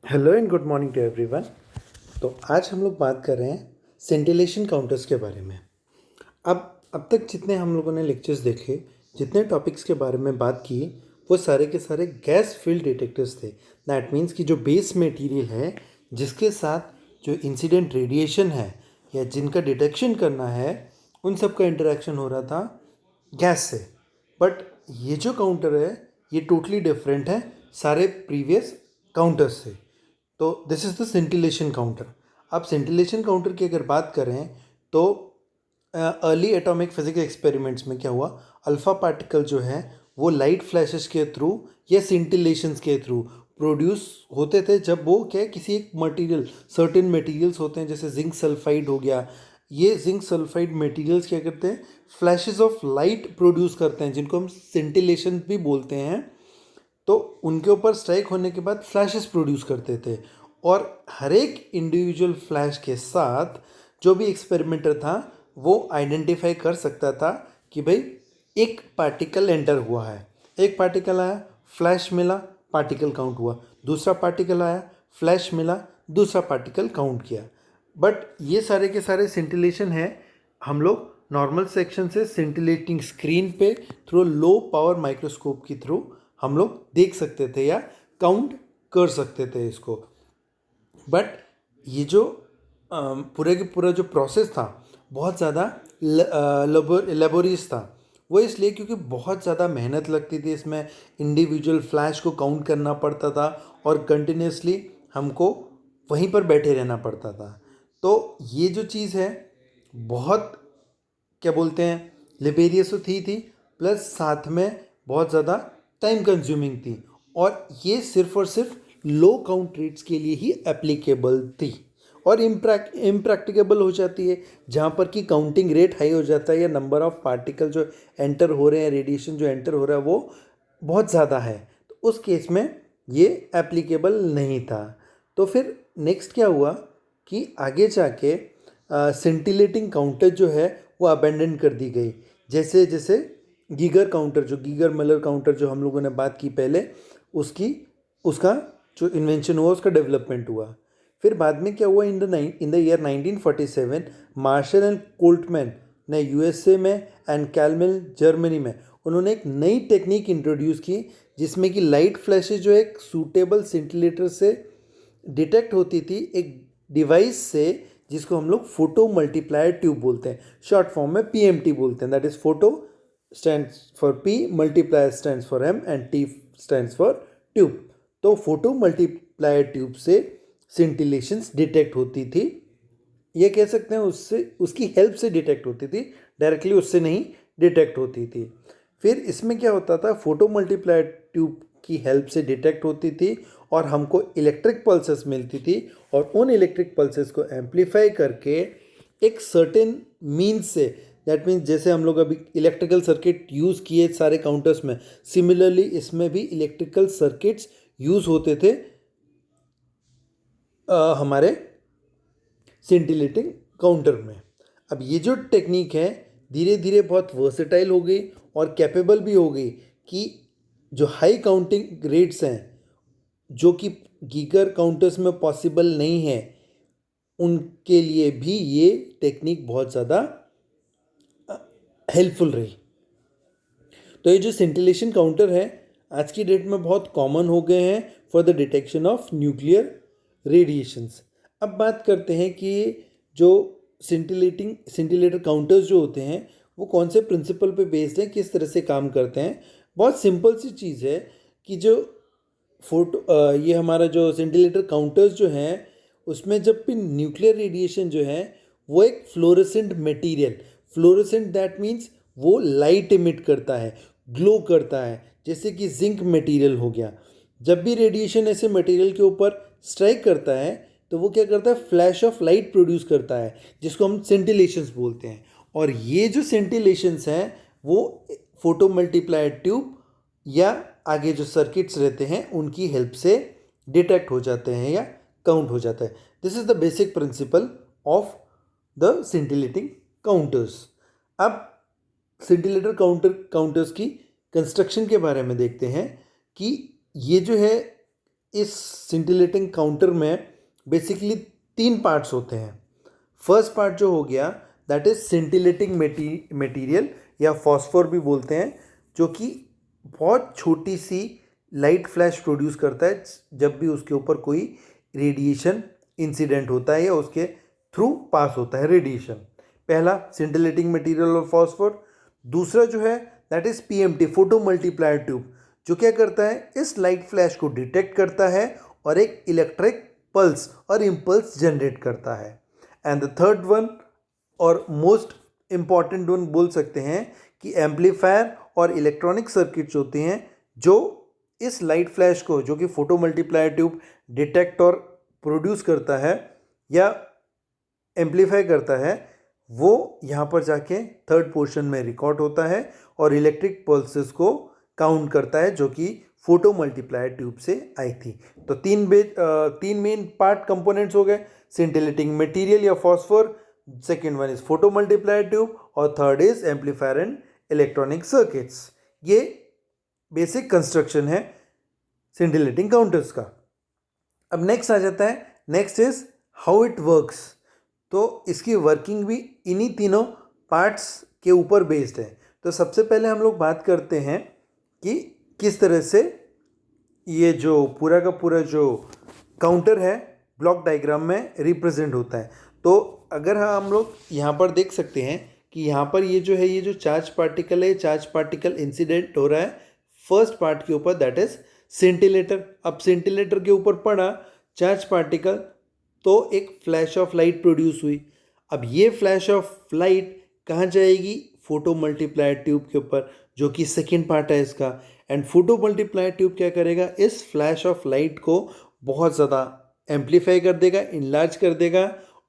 Hello and good morning to everyone. तो आज हम लोग बात कर रहे हैं सेंटिलेशन काउंटर्स के बारे में। अब तक जितने हम लोगों ने लेक्चर्स देखे, जितने टॉपिक्स के बारे में बात की, वो सारे के सारे गैस फील्ड डिटेक्टर्स थे। दैट मीन्स कि जो बेस मटेरियल है, जिसके साथ जो इंसिडेंट रेडिएशन है या जिनका डिटेक्शन करना है, उन सब का इंटरेक्शन हो रहा था गैस से। बट ये जो काउंटर है, ये टोटली डिफरेंट है सारे प्रीवियस काउंटर्स से। तो this is the scintillation counter. अब सेंटिलेशन काउंटर की अगर बात करें तो अर्ली एटॉमिक फिजिक्स एक्सपेरिमेंट्स में क्या हुआ, अल्फ़ा पार्टिकल जो है वो लाइट फ्लैशेस के थ्रू या सिंटिलेशंस के थ्रू प्रोड्यूस होते थे। जब वो क्या है, किसी एक मटेरियल, सर्टेन मटेरियल्स होते हैं जैसे जिंक सल्फाइड हो गया, ये जिंक सल्फाइड मटेरियल्स क्या करते हैं, फ्लैशेस ऑफ लाइट प्रोड्यूस करते हैं, जिनको हम सिंटिलेशन भी बोलते हैं। तो उनके ऊपर स्ट्राइक होने के बाद फ्लैशेस प्रोड्यूस करते थे, और हर एक इंडिविजुअल फ्लैश के साथ जो भी एक्सपेरिमेंटर था वो आइडेंटिफाई कर सकता था कि भाई एक पार्टिकल एंटर हुआ है। एक पार्टिकल आया, फ्लैश मिला, पार्टिकल काउंट हुआ। दूसरा पार्टिकल आया, फ्लैश मिला, दूसरा पार्टिकल काउंट किया। बट ये सारे के सारे सिंटिलेशन है, हम लोग नॉर्मल सेक्शन से सिंटिलेटिंग स्क्रीन पे थ्रू लो पावर माइक्रोस्कोप के थ्रू हम लोग देख सकते थे या काउंट कर सकते थे इसको। बट ये जो पूरे के पूरा जो प्रोसेस था बहुत ज़्यादा लेबोरियस था। वो इसलिए क्योंकि बहुत ज़्यादा मेहनत लगती थी इसमें, इंडिविजुअल फ्लैश को काउंट करना पड़ता था और कंटिन्यूसली हमको वहीं पर बैठे रहना पड़ता था। तो ये जो चीज़ है बहुत, क्या बोलते हैं, लिबेरियस तो थी प्लस साथ में बहुत ज़्यादा टाइम कंज्यूमिंग थी, और ये सिर्फ और सिर्फ लो काउंट रेट्स के लिए ही एप्लीकेबल थी, और इम्प्रैक्टिकेबल हो जाती है जहाँ पर कि काउंटिंग रेट हाई हो जाता है या नंबर ऑफ पार्टिकल जो एंटर हो रहे हैं, रेडिएशन जो एंटर हो रहा है वो बहुत ज़्यादा है। तो उस केस में ये एप्लीकेबल नहीं था। तो फिर नेक्स्ट क्या हुआ कि आगे जाके सिंटिलेटिंग काउंटर जो है वो अबेंडन कर दी गई। जैसे जैसे गीगर काउंटर, जो गीगर मिलर काउंटर जो हम लोगों ने बात की पहले, उसकी उसका जो इन्वेंशन हुआ, उसका डेवलपमेंट हुआ। फिर बाद में क्या हुआ, in the year 1947 Marshall and Coltman ने यूएसए में एंड कैलमेल जर्मनी में उन्होंने एक नई टेक्निक इंट्रोड्यूस की, जिसमें कि लाइट फ्लैशेज जो एक सूटेबल सिंटिलेटर से डिटेक्ट होती थी, एक डिवाइस से, जिसको हम लोग फोटो मल्टीप्लायर ट्यूब बोलते हैं, शॉर्ट फॉर्म में पीएमटी बोलते हैं। That is photo stands for P, multiplier stands for M and T stands for tube. तो फोटो मल्टीप्लायर ट्यूब से सिंटिलेशंस डिटेक्ट होती थी, ये कह सकते हैं उससे, उसकी हेल्प से डिटेक्ट होती थी, डायरेक्टली उससे नहीं डिटेक्ट होती थी। फिर इसमें क्या होता था, फोटो मल्टीप्लायर ट्यूब की हेल्प से डिटेक्ट होती थी और हमको इलेक्ट्रिक पल्सेस मिलती थी, और उन इलेक्ट्रिक पल्सेस को एम्पलीफाई करके एक सर्टेन मीन्स से, दैट मीन्स जैसे हम लोग अभी इलेक्ट्रिकल सर्किट यूज़ किए सारे काउंटर्स में, सिमिलरली इसमें भी इलेक्ट्रिकल सर्किट्स यूज़ होते थे हमारे सिंटिलेटिंग काउंटर में। अब ये जो टेक्निक है धीरे धीरे बहुत वर्सेटाइल हो गई और कैपेबल भी हो गई, कि जो हाई काउंटिंग रेट्स हैं जो कि गीगर काउंटर्स में पॉसिबल नहीं है, उनके लिए भी ये टेक्निक बहुत ज़्यादा हेल्पफुल रही। तो ये जो सिंटिलेशन काउंटर है आज की डेट में बहुत कॉमन हो गए हैं for the detection of nuclear radiations. अब बात करते हैं कि जो सिंटिलेटर काउंटर्स जो होते हैं वो कौन से प्रिंसिपल पे बेस्ड हैं, किस तरह से काम करते हैं। बहुत सिंपल सी चीज़ है कि जो ये हमारा जो सिंटिलेटर काउंटर्स जो हैं, उसमें जब भी न्यूक्लियर रेडिएशन जो है वो एक fluorescent material, fluorescent that means वो लाइट इमिट करता है, ग्लो करता है, जैसे कि जिंक मटेरियल हो गया। जब भी रेडिएशन ऐसे मटेरियल के ऊपर स्ट्राइक करता है तो वो क्या करता है, फ्लैश ऑफ लाइट प्रोड्यूस करता है, जिसको हम सेंटिलेशंस बोलते हैं। और ये जो सेंटिलेशंस हैं वो फोटो मल्टीप्लायर ट्यूब या आगे जो सर्किट्स रहते हैं उनकी हेल्प से डिटेक्ट हो जाते हैं या काउंट हो जाता है। This is the basic principle of the scintillating counters. अब सिंटिलेटर काउंटर्स की कंस्ट्रक्शन के बारे में देखते हैं कि ये जो है इस सिंटिलेटिंग काउंटर में बेसिकली 3 पार्ट्स होते हैं। फर्स्ट पार्ट जो हो गया दैट इज सिंटिलेटिंग मटेरियल या फॉस्फोर भी बोलते हैं, जो कि बहुत छोटी सी लाइट फ्लैश प्रोड्यूस करता है जब भी उसके ऊपर कोई रेडिएशन इंसिडेंट होता है या उसके थ्रू पास होता है रेडिएशन। पहला सिंटिलेटिंग मटेरियल और फॉस्फोर। दूसरा जो है that is PMT photo multiplier tube, जो क्या करता है इस लाइट फ्लैश को डिटेक्ट करता है और एक इलेक्ट्रिक पल्स और इम्पल्स जनरेट करता है। एंड द थर्ड वन और मोस्ट इम्पॉर्टेंट वन बोल सकते हैं कि एम्पलीफायर और इलेक्ट्रॉनिक सर्किट्स होते हैं जो इस लाइट फ्लैश को, जो कि फोटो मल्टीप्लायर ट्यूब डिटेक्ट और प्रोड्यूस करता है या एम्पलीफाई करता है, वो यहाँ पर जाके थर्ड पोर्शन में रिकॉर्ड होता है और इलेक्ट्रिक पल्सेस को काउंट करता है जो कि फोटो मल्टीप्लायर ट्यूब से आई थी। तो तीन मेन पार्ट कंपोनेंट्स हो गए, सिंटिलेटिंग मटेरियल या phosphor, second one is photo multiplier tube और third is amplifier and electronic circuits. ये बेसिक कंस्ट्रक्शन है सिंटिलेटिंग काउंटर्स का। अब नेक्स्ट आ जाता है, next is how it works. तो इसकी वर्किंग भी इन्हीं तीनों पार्ट्स के ऊपर बेस्ड है। तो सबसे पहले हम लोग बात करते हैं कि किस तरह से ये जो पूरा का पूरा जो काउंटर है ब्लॉक डायग्राम में रिप्रेजेंट होता है। तो अगर हम लोग यहाँ पर देख सकते हैं कि यहाँ पर ये जो है, ये जो चार्ज पार्टिकल है, चार्ज पार्टिकल इंसिडेंट हो रहा है फर्स्ट पार्ट के ऊपर, दैट इज सेंटिलेटर। अब सेंटिलेटर के ऊपर पड़ा चार्ज पार्टिकल तो एक फ्लैश ऑफ लाइट प्रोड्यूस हुई। अब ये फ्लैश ऑफ लाइट कहाँ जाएगी? फोटो मल्टीप्लायर ट्यूब के ऊपर, जो कि सेकेंड पार्ट है इसका। एंड फोटो मल्टीप्लायर ट्यूब क्या करेगा, इस फ्लैश ऑफ लाइट को बहुत ज़्यादा एम्पलीफाई कर देगा, इनलार्ज कर देगा,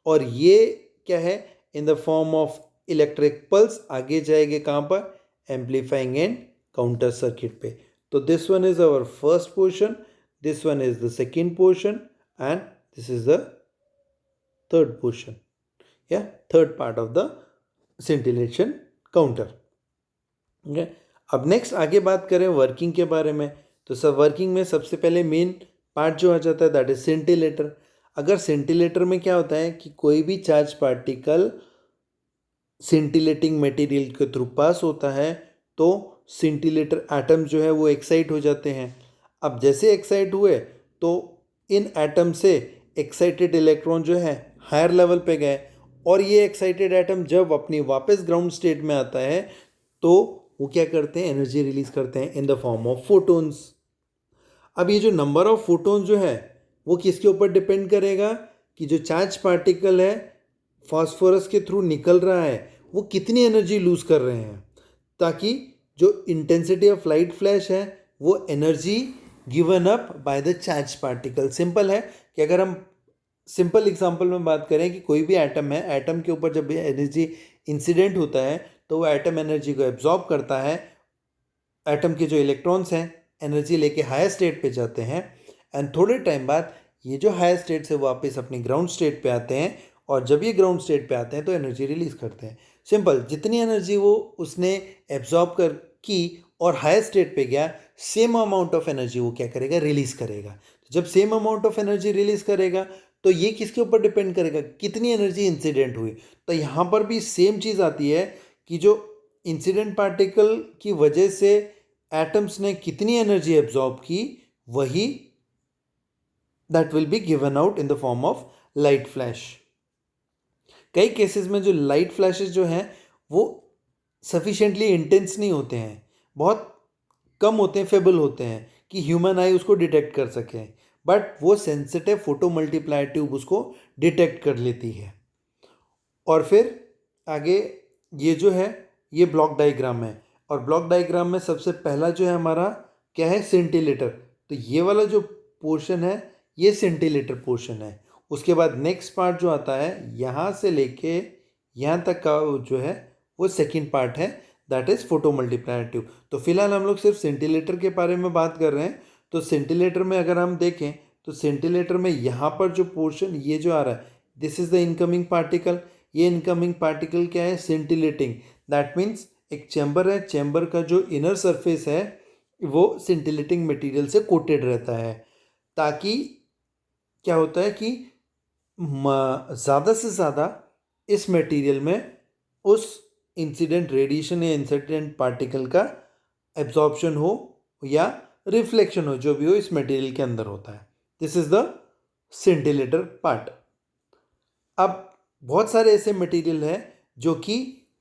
और ये क्या है, in the form of electric pulse आगे जाएंगे कहाँ पर, एम्पलीफाइंग एंड काउंटर सर्किट पे। तो this one is our first portion, this one is the second portion and this is the third portion, yeah, third part of the scintillation counter. okay? अब next आगे बात करें working के बारे में। तो सब वर्किंग में सबसे पहले मेन पार्ट जो आ जाता है दैट इज सेंटिलेटर। अगर सेंटिलेटर में क्या होता है कि कोई भी चार्ज पार्टिकल सेंटिलेटिंग मटेरियल के थ्रू पास होता है तो सेंटिलेटर एटम जो है वो एक्साइट हो जाते हैं। अब जैसे एक्साइट हुए तो इन एटम से एक्साइटेड इलेक्ट्रॉन जो है हायर लेवल पे गए, और ये एक्साइटेड एटम जब अपनी वापस ग्राउंड स्टेट में आता है तो वो क्या करते हैं, एनर्जी रिलीज करते हैं in the form of photons. अब ये जो नंबर ऑफ फोटोन्स जो है वो किसके ऊपर डिपेंड करेगा कि जो चार्ज पार्टिकल है फास्फोरस के थ्रू निकल रहा है वो कितनी एनर्जी लूज कर रहे हैं, ताकि जो इंटेंसिटी ऑफ लाइट फ्लैश है वो energy given up by the charge particle. Simple है कि अगर हम सिंपल एग्जांपल में बात करें कि कोई भी एटम है, एटम के ऊपर जब भी एनर्जी इंसिडेंट होता है तो वो एटम एनर्जी को एब्जॉर्ब करता है, एटम के जो इलेक्ट्रॉन्स हैं एनर्जी लेके हायर स्टेट पे जाते हैं, एंड थोड़े टाइम बाद ये जो हायर स्टेट से वापस अपनी ग्राउंड स्टेट पे आते हैं, और जब ये ग्राउंड स्टेट पे आते हैं तो एनर्जी रिलीज करते हैं। सिंपल, जितनी एनर्जी वो उसने एब्जॉर्ब कर की और हायर स्टेट पे गया, सेम अमाउंट ऑफ एनर्जी वो क्या करेगा, रिलीज करेगा। जब same amount of energy release करेगा तो ये किसके ऊपर डिपेंड करेगा, कितनी एनर्जी इंसिडेंट हुई। तो यहाँ पर भी सेम चीज़ आती है कि जो इंसिडेंट पार्टिकल की वजह से एटम्स ने कितनी एनर्जी एब्जॉर्ब की, वही that will be given out in the form of light flash. कई केसेस में जो लाइट फ्लैशेस जो हैं वो सफिशेंटली इंटेंस नहीं होते हैं, बहुत कम होते हैं, फेबल होते हैं कि ह्यूमन आई उसको डिटेक्ट कर सके, बट वो सेंसिटिव फोटो मल्टीप्लायर ट्यूब उसको डिटेक्ट कर लेती है। और फिर आगे ये जो है ये ब्लॉक डायग्राम है, और ब्लॉक डायग्राम में सबसे पहला जो है हमारा क्या है, सेंटिलेटर। तो ये वाला जो पोर्शन है ये सेंटिलेटर पोर्शन है। उसके बाद नेक्स्ट पार्ट जो आता है यहाँ से लेके यहाँ तक का जो है वो सेकेंड पार्ट है, that is photo multiplier tube. तो फिलहाल हम लोग सिर्फ सेंटिलेटर के बारे में बात कर रहे हैं। तो सेंटिलेटर में अगर हम देखें तो सेंटिलेटर में यहाँ पर जो पोर्शन ये जो आ रहा है, this is the incoming particle. ये इनकमिंग पार्टिकल क्या है, सेंटिलेटिंग। दैट मीन्स एक चैम्बर है, चैम्बर का जो इनर सरफेस है वो सेंटिलेटिंग मटेरियल से कोटेड रहता है। ताकि क्या होता है कि ज़्यादा से ज़्यादा इस मटेरियल में उस इंसिडेंट रेडिएशन या इंसिडेंट पार्टिकल का एब्जॉर्प्शन हो या रिफ्लेक्शन हो, जो भी हो इस मटेरियल के अंदर होता है। This is the सेंटिलेटर part. अब बहुत सारे ऐसे मटेरियल हैं जो कि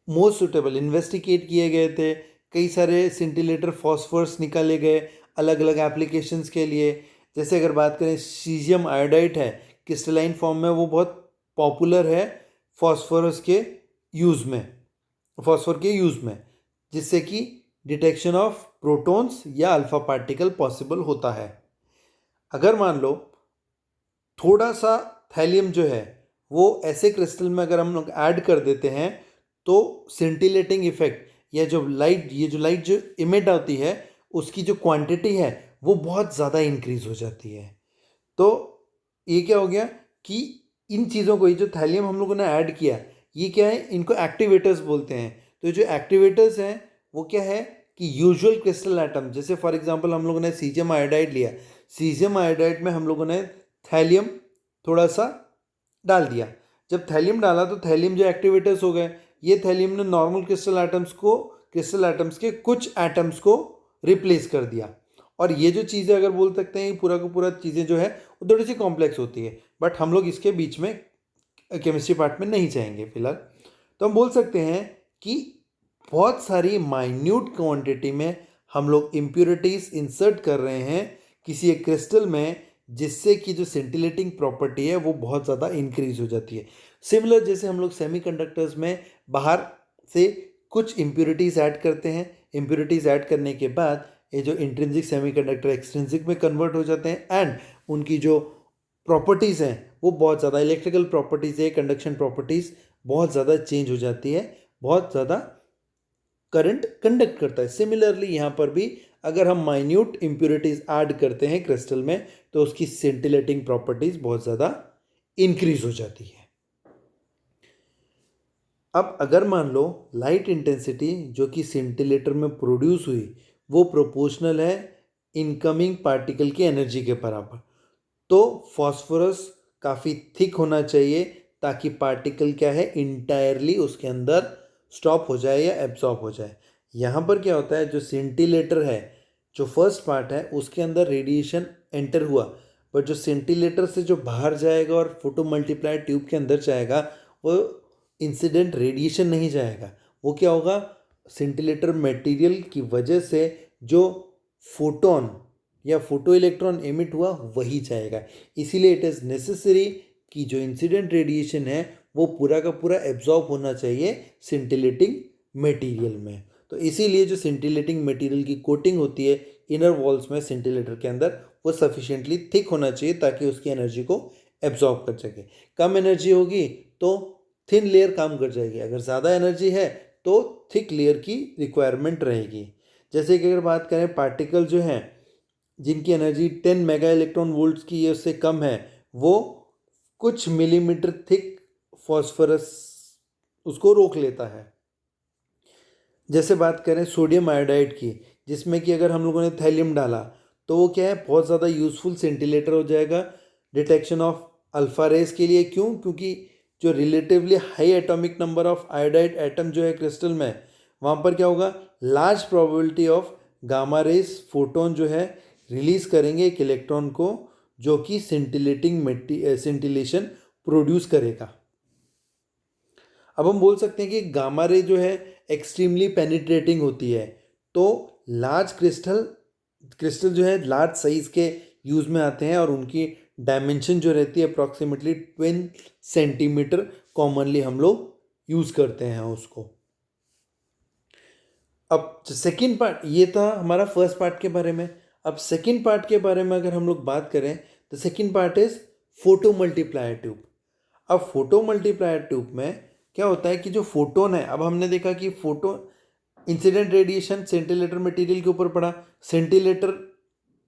मोस्ट सुटेबल इन्वेस्टिगेट किए गए थे। कई सारे सेंटिलेटर फॉस्फोरस निकाले गए अलग अलग एप्लीकेशंस के लिए। जैसे अगर बात करें सीजियम आयोडाइड है, क्रिस्टलाइन फॉर्म में, वो बहुत पॉपुलर है फॉस्फोरस के यूज़ में, फॉस्फोर के यूज़ में, जिससे कि डिटेक्शन ऑफ प्रोटॉन्स या अल्फा पार्टिकल पॉसिबल होता है। अगर मान लो थोड़ा सा थैलियम जो है वो ऐसे क्रिस्टल में अगर हम लोग ऐड कर देते हैं तो सिंटिलेटिंग इफेक्ट या जो लाइट जो इमिट होती है उसकी जो क्वांटिटी है वो बहुत ज़्यादा इंक्रीज हो जाती है। तो ये क्या हो गया कि इन चीज़ों को, ये जो थैलियम हम लोगों ने ऐड किया, ये क्या है, इनको एक्टिवेटर्स बोलते हैं। तो जो एक्टिवेटर्स हैं वो क्या है कि यूजुअल क्रिस्टल एटम, जैसे फॉर एग्जांपल हम लोगों ने सीजियम आयोडाइड लिया, सीजियम आयोडाइड में हम लोगों ने थैलियम थोड़ा सा डाल दिया। जब थैलियम डाला तो थैलियम जो एक्टिवेटर्स हो गए, ये थैलियम ने नॉर्मल क्रिस्टल एटम्स के कुछ एटम्स को रिप्लेस कर दिया। और ये जो चीज़ें अगर बोल सकते हैं पूरा का पूरा चीज़ें जो है वो थोड़ी सी कॉम्प्लेक्स होती है, बट हम लोग इसके बीच में केमिस्ट्री पार्ट में नहीं जाएंगे फिलहाल। तो हम बोल सकते हैं कि बहुत सारी माइन्यूट क्वांटिटी में हम लोग इम्प्योरिटीज इंसर्ट कर रहे हैं किसी एक क्रिस्टल में, जिससे कि जो सेंटिलेटिंग प्रॉपर्टी है वो बहुत ज़्यादा इंक्रीज हो जाती है। सिमिलर जैसे हम लोग सेमीकंडक्टर्स में बाहर से कुछ इम्प्योरिटीज़ ऐड करते हैं, इम्प्योरिटीज़ ऐड करने के बाद ये जो इंट्रिंसिक सेमीकंडक्टर एक्सट्रिंसिक में कन्वर्ट हो जाते हैं एंड उनकी जो प्रॉपर्टीज़ हैं वो बहुत ज़्यादा, इलेक्ट्रिकल प्रॉपर्टीज़ है, कंडक्शन प्रॉपर्टीज़ बहुत ज़्यादा चेंज हो जाती है, बहुत ज़्यादा करंट कंडक्ट करता है। सिमिलरली यहाँ पर भी अगर हम माइन्यूट इम्प्योरिटीज़ ऐड करते हैं क्रिस्टल में तो उसकी सेंटिलेटिंग प्रॉपर्टीज़ बहुत ज़्यादा इंक्रीज हो जाती है। अब अगर मान लो लाइट इंटेंसिटी जो कि सेंटिलेटर में प्रोड्यूस हुई वो प्रोपोर्शनल है इनकमिंग पार्टिकल की एनर्जी के बराबर, तो फॉस्फोरस काफ़ी थिक होना चाहिए ताकि पार्टिकल क्या है इंटायरली उसके अंदर स्टॉप हो जाए या एब्जॉर्ब हो जाए। यहाँ पर क्या होता है, जो सेंटिलेटर है, जो फर्स्ट पार्ट है उसके अंदर रेडिएशन एंटर हुआ, बट जो सेंटिलेटर से जो बाहर जाएगा और फोटो मल्टीप्लायर ट्यूब के अंदर जाएगा वो इंसिडेंट रेडिएशन नहीं जाएगा। वो क्या होगा, सेंटिलेटर मटेरियल की वजह से जो फोटोन या फोटो इलेक्ट्रॉन एमिट हुआ वही जाएगा। इसीलिए इट इज़ नेसेसरी कि जो इंसिडेंट रेडिएशन है वो पूरा का पूरा एब्जॉर्ब होना चाहिए सिंटिलेटिंग मटेरियल में। तो इसीलिए जो सिंटिलेटिंग मटेरियल की कोटिंग होती है इनर वॉल्स में सेंटिलेटर के अंदर, वो सफिशिएंटली थिक होना चाहिए ताकि उसकी एनर्जी को एब्जॉर्ब कर सके। कम एनर्जी होगी तो थिन लेयर काम कर जाएगी, अगर ज़्यादा एनर्जी है तो थिक लेयर की रिक्वायरमेंट रहेगी। जैसे कि अगर बात करें पार्टिकल जो हैं जिनकी एनर्जी 10 मेगा इलेक्ट्रॉन वोल्ट्स की या उससे कम है, वो कुछ मिलीमीटर थिक फॉस्फोरस उसको रोक लेता है। जैसे बात करें सोडियम आयोडाइड की, जिसमें कि अगर हम लोगों ने थैलियम डाला तो वो क्या है बहुत ज़्यादा यूज़फुल सेंटिलेटर हो जाएगा डिटेक्शन ऑफ अल्फा रेज के लिए। क्यों? क्योंकि जो relatively high atomic number of iodide atom जो है क्रिस्टल में, वहाँ पर क्या होगा, large probability of gamma rays photon जो है रिलीज करेंगे एक इलेक्ट्रॉन को, जो कि सेंटिलेशन प्रोड्यूस करेगा। अब हम बोल सकते हैं कि गामा रे जो है एक्सट्रीमली पेनिट्रेटिंग होती है, तो लार्ज क्रिस्टल जो है लार्ज साइज के यूज़ में आते हैं और उनकी डायमेंशन जो रहती है अप्रॉक्सीमेटली 12 सेंटीमीटर कॉमनली हम लोग यूज़ करते हैं उसको। अब सेकेंड पार्ट, ये था हमारा फर्स्ट पार्ट के बारे में। अब सेकेंड पार्ट के बारे में अगर हम लोग बात करें तो second part is photo multiplier tube. अब फोटो मल्टीप्लायर ट्यूब में क्या होता है कि जो फोटोन है, अब हमने देखा कि फोटोन इंसिडेंट रेडिएशन सेंटिलेटर मटेरियल के ऊपर पड़ा, सेंटिलेटर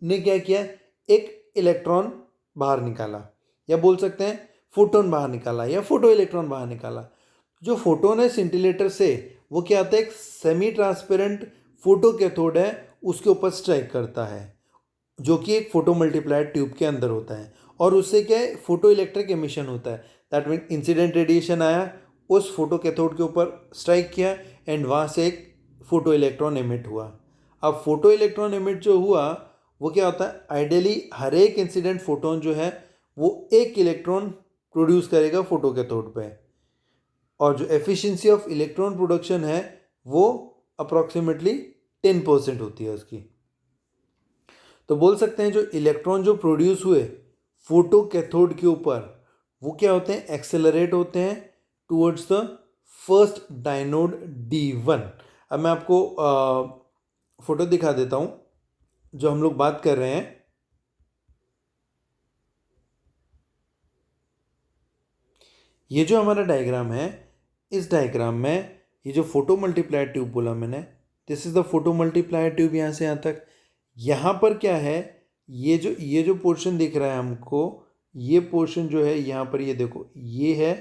ने क्या किया, एक इलेक्ट्रॉन बाहर निकाला, या बोल सकते हैं फोटोन बाहर निकाला या फोटो इलेक्ट्रॉन बाहर निकाला। जो फोटोन है सेंटिलेटर से वो क्या आता है, एक सेमी ट्रांसपेरेंट फोटो कैथोड है, उसके ऊपर स्ट्राइक करता है। जो कि एक फोटो मल्टीप्लायर ट्यूब के अंदर होता है, और उससे क्या है, फोटो इलेक्ट्रिक एमिशन होता है। दैट मीन इंसिडेंट रेडिएशन आया, उस फोटो कैथोड के ऊपर स्ट्राइक किया, एंड वहाँ से एक फोटो इलेक्ट्रॉन एमिट हुआ। अब फोटो इलेक्ट्रॉन एमिट जो हुआ वो क्या होता है, आइडियली हर एक इंसिडेंट फोटोन जो है वो एक इलेक्ट्रॉन प्रोड्यूस करेगा फोटो कैथोड पे, और जो एफिशिएंसी ऑफ इलेक्ट्रॉन प्रोडक्शन है वो अप्रॉक्सीमेटली 10% होती है उसकी। तो बोल सकते हैं जो इलेक्ट्रॉन जो प्रोड्यूस हुए फोटो कैथोड के ऊपर वो क्या होते हैं, एक्सेलरेट होते हैं टुवर्ड्स द फर्स्ट डायनोड D1। अब मैं आपको फोटो दिखा देता हूं जो हम लोग बात कर रहे हैं। ये जो हमारा डायग्राम है, इस डायग्राम में ये जो फोटो मल्टीप्लायर ट्यूब बोला मैंने, this is the photo multiplier tube. यहाँ से यहाँ तक, यहाँ पर क्या है, ये जो पोर्शन दिख रहा है हमको, ये पोर्शन जो है यहाँ पर, ये देखो, ये है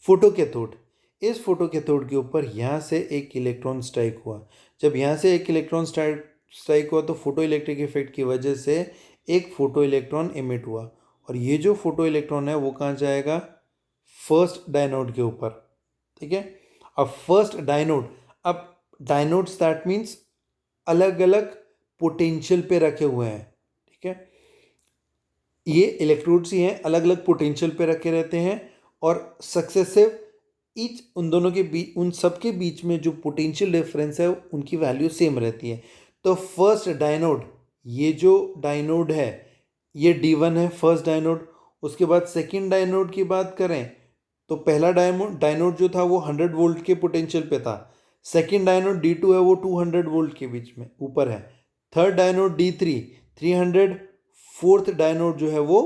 फोटो कैथोड। इस फोटो कैथोड के ऊपर यहाँ से एक इलेक्ट्रॉन स्ट्राइक हुआ। जब यहाँ से एक इलेक्ट्रॉन स्ट्राइक हुआ तो फोटो इलेक्ट्रिक इफेक्ट की वजह से एक फोटो इलेक्ट्रॉन इमिट हुआ, और ये जो फोटो इलेक्ट्रॉन है वो कहाँ जाएगा, फर्स्ट डायनोड के ऊपर। ठीक है, अब फर्स्ट डायनोड, अब डायनोड्स दैट मीन्स अलग अलग पोटेंशियल पे रखे हुए हैं। ठीक है, ये इलेक्ट्रोड्स ही हैं, अलग अलग पोटेंशियल पे रखे रहते हैं, और सक्सेसिव ईच उन दोनों के बीच, उन सब के बीच में जो पोटेंशियल डिफरेंस है उनकी वैल्यू सेम रहती है। तो फर्स्ट डायनोड, ये जो डायनोड है ये D1 है, फर्स्ट डायनोड। उसके बाद सेकंड डायनोड की बात करें तो पहला डायनोड जो था वो 100 वोल्ट के पोटेंशियल पे था। सेकंड डायनोड D2 है वो 200 वोल्ट के बीच में ऊपर है। थर्ड डायनोड D3 300, फोर्थ डायनोड जो है वो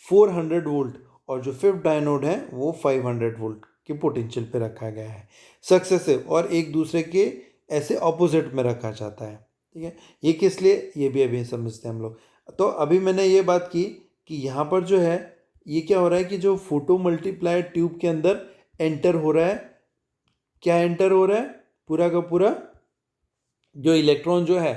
400 वोल्ट, और जो फिफ्थ डायनोड है वो 500 वोल्ट के पोटेंशियल पे रखा गया है सक्सेसिव, और एक दूसरे के ऐसे ऑपोजिट में रखा जाता है। ठीक है, ये किस लिए, ये भी अभी समझते हैं हम लोग। तो अभी मैंने ये बात की कि यहाँ पर जो है ये क्या हो रहा है कि जो फोटो मल्टीप्लायर ट्यूब के अंदर एंटर हो रहा है, क्या एंटर हो रहा है, पूरा का पूरा जो इलेक्ट्रॉन जो है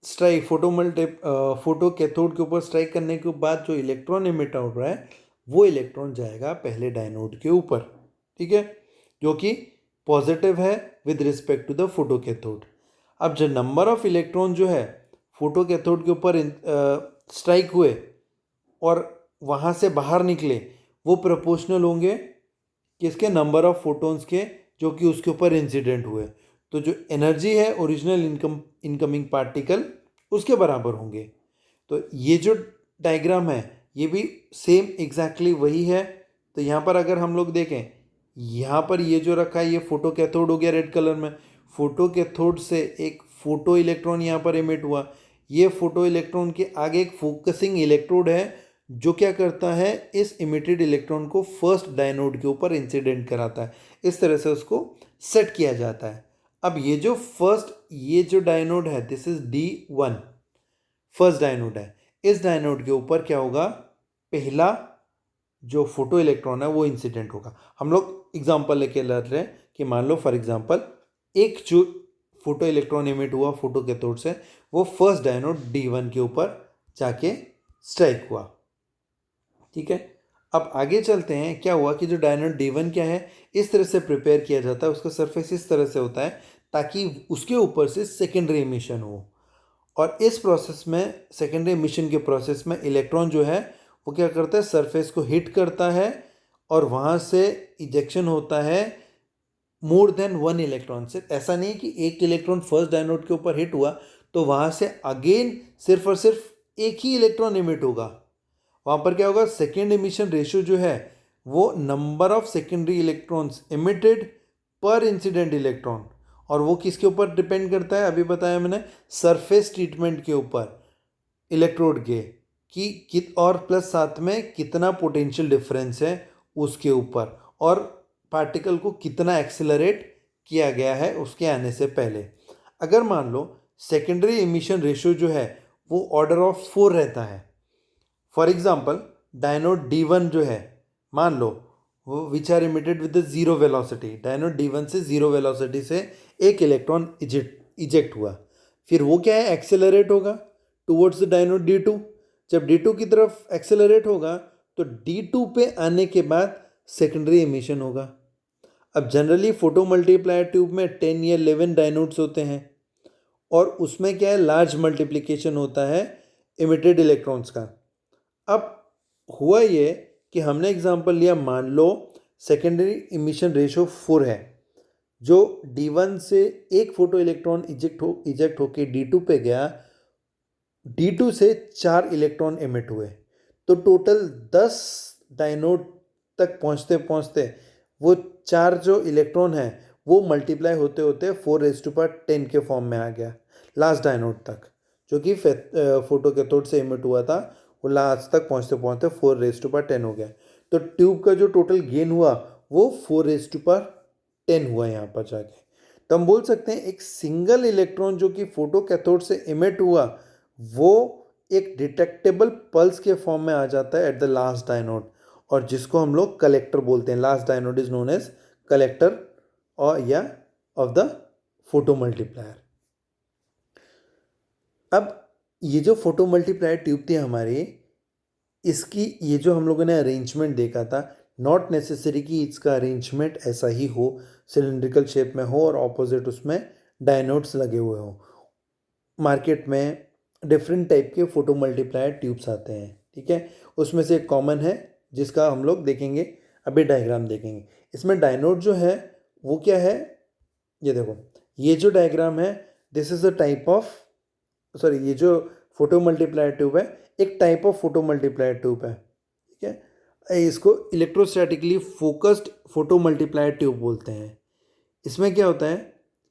स्ट्राइक फोटो कैथोड के ऊपर स्ट्राइक करने के बाद जो इलेक्ट्रॉन इमिट हो रहा है वो इलेक्ट्रॉन जाएगा पहले डायनोड के ऊपर। ठीक है, जो कि पॉजिटिव है with respect to the photo cathode. अब जो नंबर ऑफ इलेक्ट्रॉन जो है फोटो कैथोड के ऊपर स्ट्राइक हुए और वहाँ से बाहर निकले वो प्रोपोर्शनल होंगे किसके, नंबर ऑफ फोटोन्स के जो कि उसके ऊपर इंसिडेंट हुए। तो जो एनर्जी है ओरिजिनल इनकमिंग पार्टिकल उसके बराबर होंगे। तो ये जो डायग्राम है ये भी सेम एग्जैक्टली वही है। तो यहाँ पर अगर हम लोग देखें, यहाँ पर ये जो रखा है ये फोटो कैथोड हो गया रेड कलर में। फोटो कैथोड से एक फोटो इलेक्ट्रॉन यहाँ पर इमिट हुआ। ये फोटो इलेक्ट्रॉन के आगे एक फोकसिंग इलेक्ट्रोड है जो क्या करता है, इस इमिटेड इलेक्ट्रॉन को फर्स्ट डायनोड के ऊपर इंसिडेंट कराता है। इस तरह से उसको सेट किया जाता है। अब ये जो डायनोड है दिस इज D1, फर्स्ट डायनोड है। इस डायनोड के ऊपर क्या होगा, पहला जो फोटो इलेक्ट्रॉन है वो इंसिडेंट होगा। हम लोग एग्जांपल लेके लड़ रहे हैं कि मान लो फॉर एग्जांपल एक जो फोटो इलेक्ट्रॉन इमिट हुआ फोटो कैथोड से वो फर्स्ट डायनोड D1 के ऊपर जाके स्ट्राइक हुआ। ठीक है, अब आगे चलते हैं। क्या हुआ कि जो डायनोड D1 क्या है, इस तरह से प्रिपेयर किया जाता है, उसका सरफेस इस तरह से होता है ताकि उसके ऊपर से सेकेंडरी इमिशन हो। और इस प्रोसेस में, सेकेंडरी इमिशन के प्रोसेस में, इलेक्ट्रॉन जो है वो क्या करता है, सरफेस को हिट करता है और वहाँ से इजेक्शन होता है मोर देन वन इलेक्ट्रॉन से। ऐसा नहीं कि एक इलेक्ट्रॉन फर्स्ट डायनोड के ऊपर हिट हुआ तो वहाँ से अगेन सिर्फ और सिर्फ एक ही इलेक्ट्रॉन इमिट होगा। वहाँ पर क्या होगा, सेकेंड इमिशन रेशियो जो है वो number of secondary electrons emitted पर इंसिडेंट इलेक्ट्रॉन, और वो किसके ऊपर डिपेंड करता है, अभी बताया मैंने, सरफेस ट्रीटमेंट के ऊपर इलेक्ट्रोड के, कि और प्लस साथ में कितना पोटेंशियल डिफरेंस है उसके ऊपर, और पार्टिकल को कितना एक्सेलरेट किया गया है उसके आने से पहले। अगर मान लो सेकेंडरी इमिशन रेशियो जो है वो ऑर्डर ऑफ 4 रहता है। फॉर एग्जाम्पल डायनोड D1 जो है, मान लो वो which are emitted with the zero velocity, dynode D1 से जीरो वेलोसिटी से एक इलेक्ट्रॉन इजेक्ट हुआ, फिर वो क्या है, एक्सेलरेट होगा टुवर्ड्स द डायोड D2। जब D2 की तरफ एक्सेलरेट होगा तो D2 पे आने के बाद सेकेंडरी इमिशन होगा। अब जनरली फोटो मल्टीप्लायर ट्यूब में 10 या 11 डायनोड्स होते हैं और उसमें क्या है, लार्ज मल्टीप्लिकेशन होता है इमिटेड इलेक्ट्रॉन्स का। अब हुआ ये कि हमने एग्जांपल लिया, मान लो सेकेंडरी इमिशन रेशो 4 है, जो D1 से एक फोटो इलेक्ट्रॉन इजेक्ट होके D2 पे गया, D2 से 4 इलेक्ट्रॉन एमिट हुए, तो टोटल 10 डायनोड तक पहुंचते पहुंचते वो 4 जो इलेक्ट्रॉन है वो मल्टीप्लाई होते होते 4⁻10 के फॉर्म में आ गया लास्ट डायनोड तक, जो कि फोटो कैथोड से एमिट हुआ था, वो लास्ट तक पहुंचते पहुंचते 4⁻10 हो गया। तो ट्यूब का जो टोटल गेन हुआ वो 4⁻10 हुआ यहाँ पर जाके। तो हम बोल सकते हैं एक सिंगल इलेक्ट्रॉन जो कि फोटो कैथोड से एमिट हुआ वो एक डिटेक्टेबल पल्स के फॉर्म में आ जाता है एट द लास्ट डायनोड, और जिसको हम लोग कलेक्टर बोलते हैं। Last dynode is known as collector और या ऑफ द फोटो मल्टीप्लायर। अब ये जो फोटो मल्टीप्लायर ट्यूब थी हमारी, इसकी ये जो हम लोगों ने अरेंजमेंट देखा था, नॉट नेसेसरी कि इसका अरेंजमेंट ऐसा ही हो, सिलिंड्रिकल शेप में हो और ऑपोजिट उसमें डायनोड्स लगे हुए हो। मार्केट में डिफरेंट टाइप के फोटो मल्टीप्लायर ट्यूब्स आते हैं, ठीक है। उसमें से एक कॉमन है जिसका हम लोग देखेंगे, अभी डायग्राम देखेंगे। इसमें डायनोड जो है वो क्या है, ये देखो, ये जो डायग्राम है this is the type of, sorry, ये जो फोटो मल्टीप्लायर ट्यूब है एक type of photo multiplier tube है, ठीक है। इसको इलेक्ट्रोस्टैटिकली फोकस्ड फोटो मल्टीप्लायर ट्यूब बोलते हैं। इसमें क्या होता है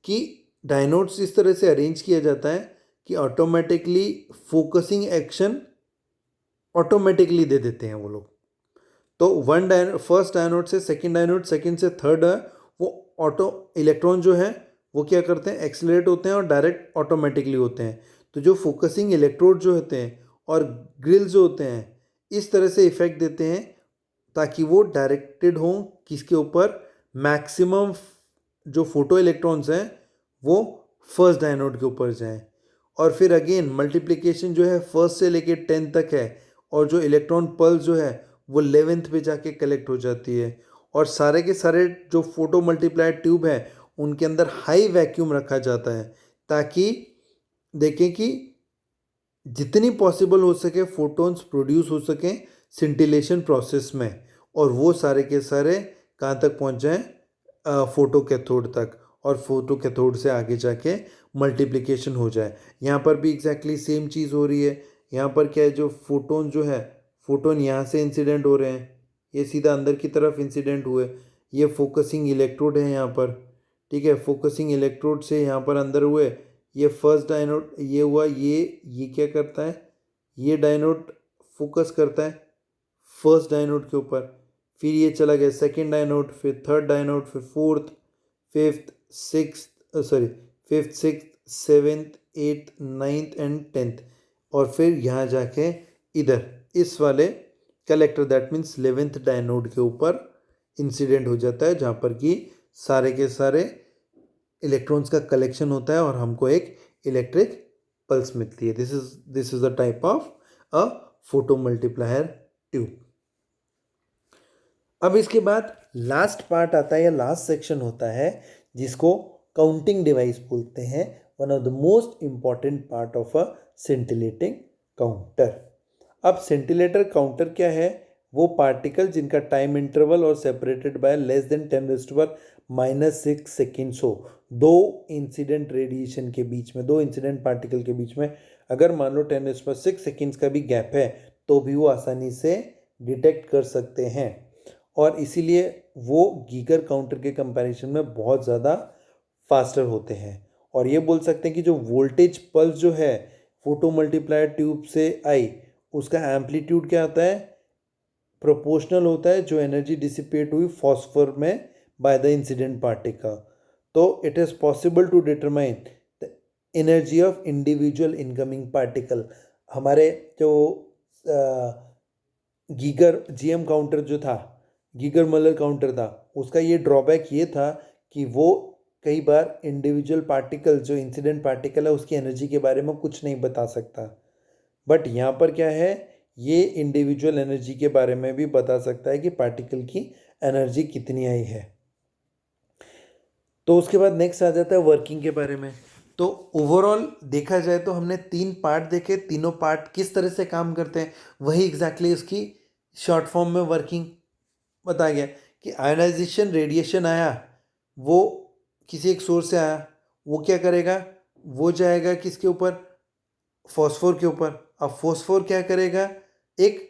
कि डायनोड्स इस तरह से अरेंज किया जाता है कि automatically focusing action automatically they देते हैं वो लोग। तो फर्स्ट डायनोड से सेकंड डायनोड, सेकंड से थर्ड है, वो ऑटो इलेक्ट्रॉन जो है वो क्या करते हैं, एक्सेलरेट होते हैं और डायरेक्ट ऑटोमेटिकली होते हैं। तो जो फोकसिंग इलेक्ट्रोड जो होते हैं और ग्रिल जो होते हैं इस तरह से इफेक्ट देते हैं ताकि वो डायरेक्टेड हों किसके ऊपर, मैक्सिमम जो फोटो इलेक्ट्रॉन्स हैं वो फर्स्ट डायनोड के ऊपर जाएं। और फिर अगेन मल्टीप्लिकेशन जो है फर्स्ट से लेके 10 तक है, और जो इलेक्ट्रॉन पल्स जो है वो 11th पे जाके कलेक्ट हो जाती है। और सारे के सारे जो फोटो मल्टीप्लायर ट्यूब है उनके अंदर हाई वैक्यूम रखा जाता है ताकि देखें कि जितनी पॉसिबल हो सके फोटोन्स प्रोड्यूस हो सकें सिंटिलेशन प्रोसेस में, और वो सारे के सारे कहाँ तक पहुँच जाएं, फोटो कैथोड तक, और फोटो कैथोड से आगे जाके मल्टीप्लिकेशन हो जाए। यहाँ पर भी एग्जैक्टली सेम चीज़ हो रही है। यहाँ पर क्या है, जो फोटोन जो है, फोटोन यहाँ से इंसिडेंट हो रहे हैं, ये सीधा अंदर की तरफ इंसिडेंट हुए, ये फोकसिंग इलेक्ट्रोड है यहाँ पर, ठीक है। फोकसिंग इलेक्ट्रोड से यहाँ पर अंदर हुए, ये फर्स्ट डायनोड ये हुआ, ये क्या करता है, ये डायनोड फोकस करता है फर्स्ट डायनोड के ऊपर, फिर ये चला गया सेकेंड डायनोड, फिर थर्ड डायनोड, फिर fourth, fifth, sixth, seventh, eighth, ninth and 10th, और फिर यहाँ जाके इधर इस वाले कलेक्टर दैट मीन्स 11th डायनोड के ऊपर इंसिडेंट हो जाता है, जहाँ पर कि सारे के सारे इलेक्ट्रॉन्स का कलेक्शन होता है और हमको एक इलेक्ट्रिक पल्स मिलती है। This is the type of a photo multiplier tube. अब इसके बाद लास्ट पार्ट आता है या लास्ट सेक्शन होता है जिसको काउंटिंग डिवाइस बोलते हैं, one of the most important part of a scintillating counter. अब सेंटिलेटर काउंटर क्या है, वो पार्टिकल जिनका टाइम इंटरवल और separated by less than 10⁻⁻6 seconds हो, दो इंसिडेंट रेडिएशन के बीच में, दो इंसिडेंट पार्टिकल के बीच में अगर मान लो 10⁻6 सेकेंड्स का भी गैप है तो भी वो आसानी से डिटेक्ट कर सकते हैं, और इसीलिए वो गीगर काउंटर के कंपैरिजन में बहुत ज़्यादा फास्टर होते हैं। और ये बोल सकते हैं कि जो वोल्टेज पल्स जो है फोटो मल्टीप्लायर ट्यूब से आई, उसका एम्पलीट्यूड क्या आता है, प्रोपोर्शनल होता है जो एनर्जी डिसिपेट हुई फॉस्फर में बाय द इंसिडेंट पार्टिकल। तो it is possible to determine the energy of individual incoming particle. हमारे जो गीगर जीएम काउंटर जो था, गीगर मलर काउंटर था, उसका ये ड्रॉबैक ये था कि वो कई बार इंडिविजुअल पार्टिकल जो इंसिडेंट पार्टिकल है उसकी एनर्जी के बारे में कुछ नहीं बता सकता। बट यहाँ पर क्या है, ये इंडिविजुअल एनर्जी के बारे में भी बता सकता है कि पार्टिकल की एनर्जी कितनी आई है। तो उसके बाद नेक्स्ट आ जाता है वर्किंग के बारे में। तो ओवरऑल देखा जाए तो हमने 3 पार्ट देखे, तीनों पार्ट किस तरह से काम करते हैं, वही एग्जैक्टली उसकी शॉर्ट फॉर्म में वर्किंग बताया गया कि आयोनाइजेशन रेडिएशन आया, वो किसी एक सोर्स से आया, वो क्या करेगा, वो जाएगा किसके ऊपर, फॉस्फोर के ऊपर। अब फॉस्फोर क्या करेगा, एक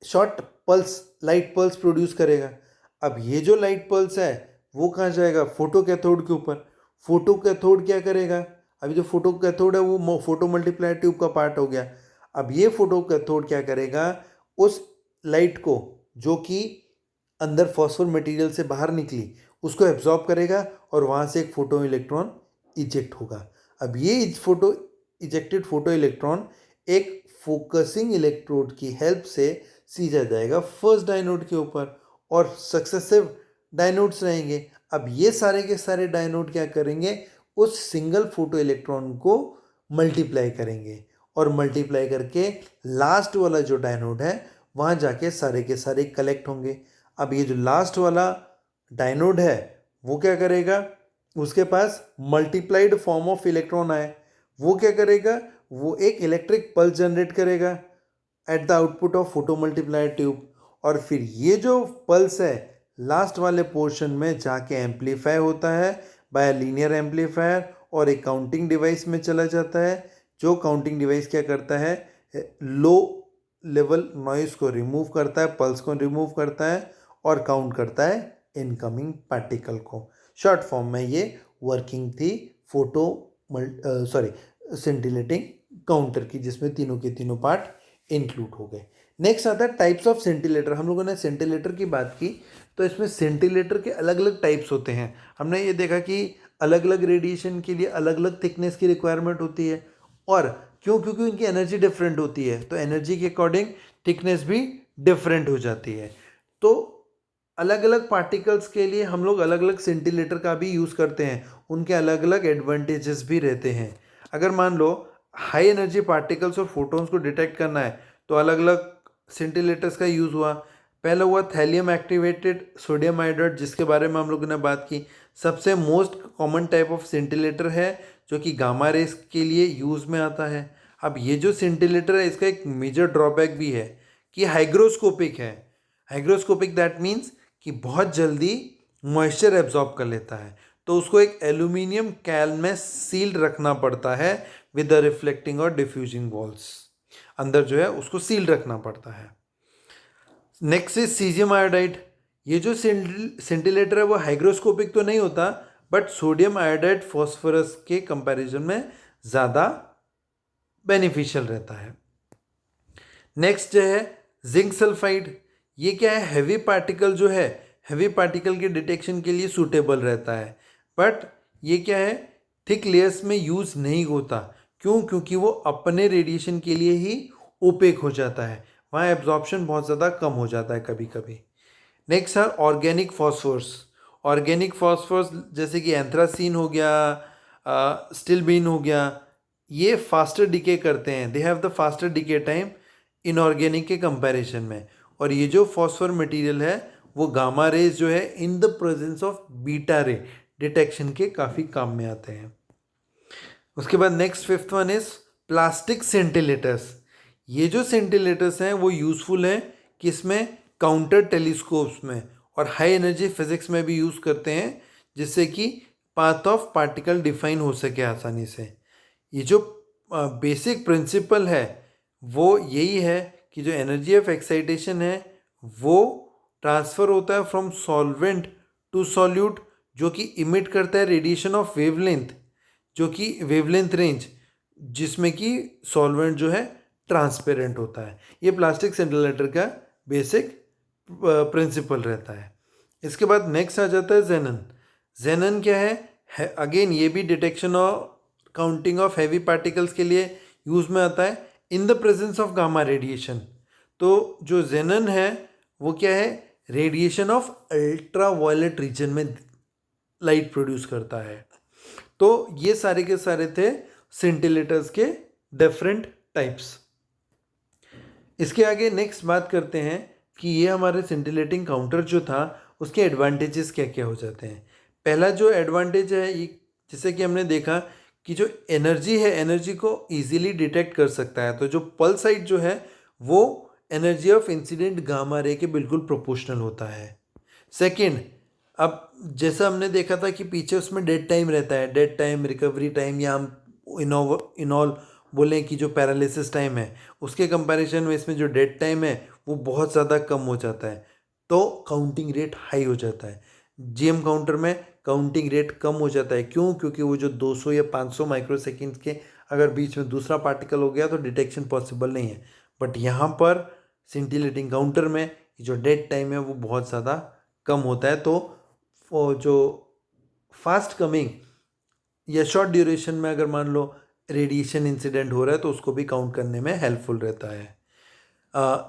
short pulse, light pulse produce करेगा। अब ये जो लाइट पल्स है वो कहाँ जाएगा, फोटो कैथोड के ऊपर। फोटो कैथोड क्या करेगा, अभी जो फोटो कैथोड है वो फोटो मल्टीप्लायर ट्यूब का पार्ट हो गया। अब ये फोटो कैथोड क्या करेगा, उस लाइट को जो कि अंदर फॉस्फोर मटेरियल से बाहर निकली उसको एब्जॉर्ब करेगा और वहाँ से एक फोटो इलेक्ट्रॉन इजेक्ट होगा। अब ये फोटो इजेक्टेड फोटो इलेक्ट्रॉन एक फोकसिंग इलेक्ट्रोड की हेल्प से सीधा जाएगा फर्स्ट डायनोड के ऊपर और सक्सेसिव डायनोड्स रहेंगे। अब ये सारे के सारे डायनोड क्या करेंगे, उस सिंगल फोटो इलेक्ट्रॉन को मल्टीप्लाई करेंगे और मल्टीप्लाई करके लास्ट वाला जो डायनोड है वहाँ जाके सारे के सारे कलेक्ट होंगे। अब ये जो लास्ट वाला डायनोड है वो क्या करेगा, उसके पास मल्टीप्लाइड फॉर्म ऑफ इलेक्ट्रॉन आए, वो क्या करेगा, वो एक इलेक्ट्रिक पल्स जनरेट करेगा at the output of photo multiplier tube. और फिर ये जो पल्स है लास्ट वाले पोर्शन में जाके एम्पलीफाई होता है बाय लीनियर एम्पलीफायर और एक काउंटिंग डिवाइस में चला जाता है, जो काउंटिंग डिवाइस क्या करता है, लो लेवल नॉइस को रिमूव करता है, पल्स को रिमूव करता है और काउंट करता है इनकमिंग पार्टिकल को। शॉर्ट फॉर्म में ये वर्किंग थी फोटो सेंटिलेटिंग काउंटर की, जिसमें तीनों के तीनों पार्ट इंक्लूड हो गए। नेक्स्ट आता है टाइप्स ऑफ सेंटिलेटर। हम लोगों ने सेंटिलेटर की बात की तो इसमें सेंटिलेटर के अलग अलग टाइप्स होते हैं। हमने ये देखा कि अलग अलग रेडिएशन के लिए अलग अलग थिकनेस की रिक्वायरमेंट होती है, और क्योंकि उनकी एनर्जी डिफरेंट होती है तो एनर्जी के अकॉर्डिंग थिकनेस भी डिफरेंट हो जाती है। तो अलग अलग पार्टिकल्स के लिए हम लोग अलग अलग सेंटिलेटर का भी यूज़ करते हैं, उनके अलग अलग एडवांटेजेस भी रहते हैं। अगर मान लो हाई एनर्जी पार्टिकल्स और फोटोन्स को डिटेक्ट करना है तो अलग अलग सेंटिलेटर्स का यूज़ हुआ। पहला हुआ थैलियम एक्टिवेटेड सोडियम आयोडाइड, जिसके बारे में हम लोगों ने बात की। सबसे मोस्ट कॉमन टाइप ऑफ सेंटिलेटर है जो कि गामा रेस के लिए यूज़ में आता है। अब ये जो सेंटिलेटर है इसका एक मेजर ड्रॉबैक भी है कि हाइग्रोस्कोपिक है। हाइग्रोस्कोपिक दैट मीन्स कि बहुत जल्दी मॉइस्चर एब्जॉर्ब कर लेता है, तो उसको एक एल्यूमिनियम कैन में सील्ड रखना पड़ता है विद द रिफ्लेक्टिंग और डिफ्यूजिंग वॉल्स। अंदर जो है उसको सील्ड रखना पड़ता है। Next is caesium iodide. ये जो सेंटिलेटर है वो हाइग्रोस्कोपिक तो नहीं होता, बट सोडियम आयोडाइड फॉस्फोरस के कंपैरिजन में ज़्यादा बेनिफिशियल रहता है। नेक्स्ट जो है जिंक सल्फाइड। ये क्या है, हैवी पार्टिकल जो है, हैवी पार्टिकल के डिटेक्शन के लिए सूटेबल रहता है, बट ये क्या है, थिक लेयर्स में यूज़ नहीं होता। क्यों, क्योंकि वो अपने रेडिएशन के लिए ही ओपेक हो जाता है, वहाँ एब्जॉर्प्शन बहुत ज़्यादा कम हो जाता है कभी कभी। नेक्स्ट है ऑर्गेनिक फॉस्फोरस। ऑर्गेनिक फॉस्फोरस जैसे कि एंथ्रासीन हो गया, स्टिलबीन हो गया, ये फास्टर डिके करते हैं, they have the faster decay time inorganic के कंपैरिजन में। और ये जो फॉस्फोर मटेरियल है वो गामा रेज जो है in the presence of beta ray detection के काफ़ी काम में आते हैं। उसके बाद next fifth one is plastic scintillators. ये जो सेंटिलेटर्स हैं वो यूज़फुल हैं किसमें, काउंटर टेलीस्कोप्स में और हाई एनर्जी फिजिक्स में भी यूज़ करते हैं, जिससे कि पाथ ऑफ पार्टिकल डिफाइन हो सके आसानी से। ये जो बेसिक प्रिंसिपल है वो यही है कि जो एनर्जी ऑफ एक्साइटेशन है वो ट्रांसफ़र होता है फ्रॉम सॉल्वेंट टू सॉल्यूट, जो कि इमिट करता है रेडिएशन ऑफ वेवलेंथ, जो कि वेवलेंथ रेंज जिसमें कि सॉल्वेंट जो है ट्रांसपेरेंट होता है। ये प्लास्टिक सेंटिलेटर का बेसिक प्रिंसिपल रहता है। इसके बाद नेक्स्ट आ जाता है जेनन। जेनन क्या है अगेन ये भी डिटेक्शन और काउंटिंग ऑफ हैवी पार्टिकल्स के लिए यूज़ में आता है in the presence of gamma radiation. तो जो जेनन है वो क्या है, radiation of ultra violet region में लाइट प्रोड्यूस करता है। तो ये सारे के सारे थे सेंटिलेटर्स के डिफरेंट टाइप्स। इसके आगे नेक्स्ट बात करते हैं कि ये हमारे सिंटिलेटिंग काउंटर जो था उसके एडवांटेजेस क्या क्या हो जाते हैं। पहला जो एडवांटेज है ये, जैसे कि हमने देखा कि जो एनर्जी है एनर्जी को इजीली डिटेक्ट कर सकता है। तो जो पल्स हाइट जो है वो energy of incident gamma ray के बिल्कुल प्रोपोर्शनल होता है। सेकंड, अब जैसा हमने देखा था कि पीछे उसमें डेड टाइम रहता है, डेड टाइम, रिकवरी टाइम, या हम इनऑल बोलें कि जो पैरालिसिस टाइम है उसके कंपैरिजन में इसमें जो डेड टाइम है वो बहुत ज़्यादा कम हो जाता है, तो काउंटिंग रेट हाई हो जाता है। जीएम काउंटर में काउंटिंग रेट कम हो जाता है, क्यों? क्योंकि वो जो 200 या 500 माइक्रोसेकेंड के अगर बीच में दूसरा पार्टिकल हो गया तो डिटेक्शन पॉसिबल नहीं है। बट यहाँ पर सिंटिलेटिंग काउंटर में जो डेड टाइम है वो बहुत ज़्यादा कम होता है, तो वो जो फास्ट कमिंग या शॉर्ट ड्यूरेशन में अगर मान लो रेडिएशन इंसिडेंट हो रहा है तो उसको भी काउंट करने में हेल्पफुल रहता है।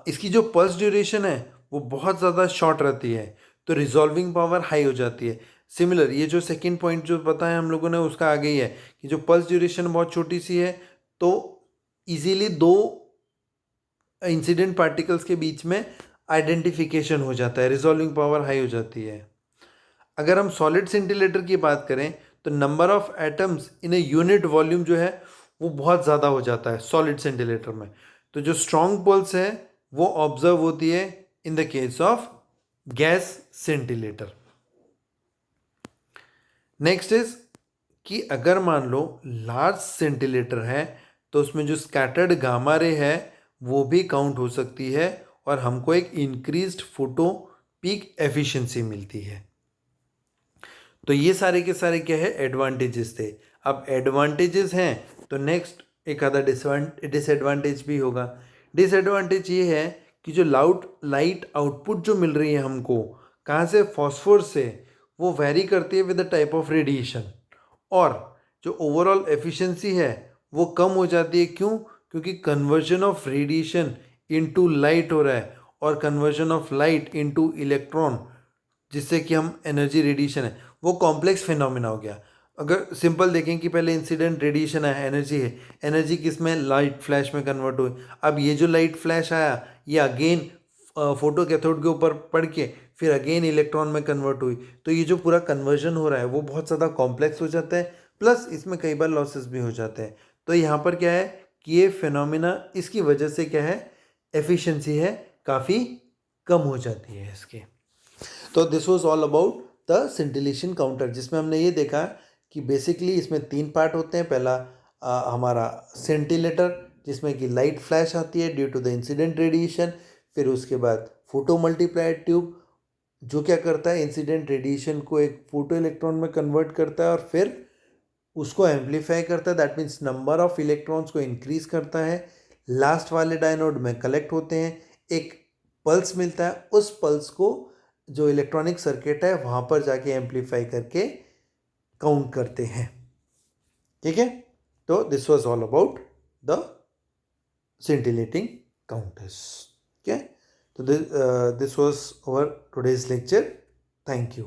इसकी जो पल्स ड्यूरेशन है वो बहुत ज़्यादा शॉर्ट रहती है, तो रिजॉल्विंग पावर हाई हो जाती है। सिमिलर ये जो सेकंड पॉइंट जो बताया हम लोगों ने उसका आगे ही है कि जो पल्स ड्यूरेशन बहुत छोटी सी है तो इजीली दो इंसिडेंट पार्टिकल्स के बीच में आइडेंटिफिकेशन हो जाता है, रिजॉल्विंग पावर हाई हो जाती है। अगर हम सॉलिड सिंटिलेटर की बात करें तो number of atoms in a unit volume जो है वो बहुत ज़्यादा हो जाता है सॉलिड सिंटिलेटर में। तो जो स्ट्रॉन्ग पल्स है वो ऑब्जर्व होती है in the case of gas scintillator. Next is कि अगर मान लो लार्ज सेंटिलेटर है तो उसमें जो स्कैटर्ड गामा रे है वो भी काउंट हो सकती है और हमको एक इंक्रीज्ड फोटो पीक एफिशिएंसी मिलती है। तो ये सारे के सारे क्या है, एडवांटेजेस थे। अब एडवांटेजेस हैं तो नेक्स्ट एक आधा डिसएडवांटेज भी होगा। डिसएडवांटेज ये है कि जो लाइट आउटपुट जो मिल रही है हमको कहाँ से, फॉस्फोरस से, वो वेरी करती है with the type of radiation, और जो ओवरऑल एफिशिएंसी है वो कम हो जाती है। क्यों? क्योंकि conversion of radiation into light हो रहा है और conversion of light into electron, जिससे कि हम एनर्जी रेडिएशन है वो कॉम्प्लेक्स फिनोमिना हो गया। अगर सिंपल देखें कि पहले इंसिडेंट रेडिएशन है, एनर्जी किस में, लाइट फ्लैश में कन्वर्ट हुई। अब ये जो लाइट फ्लैश आया ये अगेन फोटो कैथोड के ऊपर पड़ के फिर अगेन इलेक्ट्रॉन में कन्वर्ट हुई, तो ये जो पूरा कन्वर्जन हो रहा है वो बहुत ज़्यादा कॉम्प्लेक्स हो जाता है, प्लस इसमें कई बार लॉसेस भी हो जाते हैं। तो यहाँ पर क्या है कि ये फिनोमिना इसकी वजह से क्या है, एफिशिएंसी है काफ़ी कम हो जाती है इसकी। तो this was all about the scintillation counter, जिसमें हमने ये देखा कि बेसिकली इसमें 3 पार्ट होते हैं। पहला हमारा सेंटिलेटर जिसमें कि लाइट फ्लैश आती है due to the incident radiation, फिर उसके बाद फोटो मल्टीप्लायर ट्यूब जो क्या करता है, इंसिडेंट रेडिएशन को एक फोटो इलेक्ट्रॉन में कन्वर्ट करता है और फिर उसको एम्पलीफाई करता है, that means number of electrons को इंक्रीज करता है। लास्ट वाले डायनोड में कलेक्ट होते हैं, एक पल्स मिलता है, उस पल्स को जो इलेक्ट्रॉनिक सर्किट है वहाँ पर जाके एम्पलीफाई करके काउंट करते हैं। ठीक है, तो this was all about the scintillating counters. Okay, so this was our today's lecture. Thank you.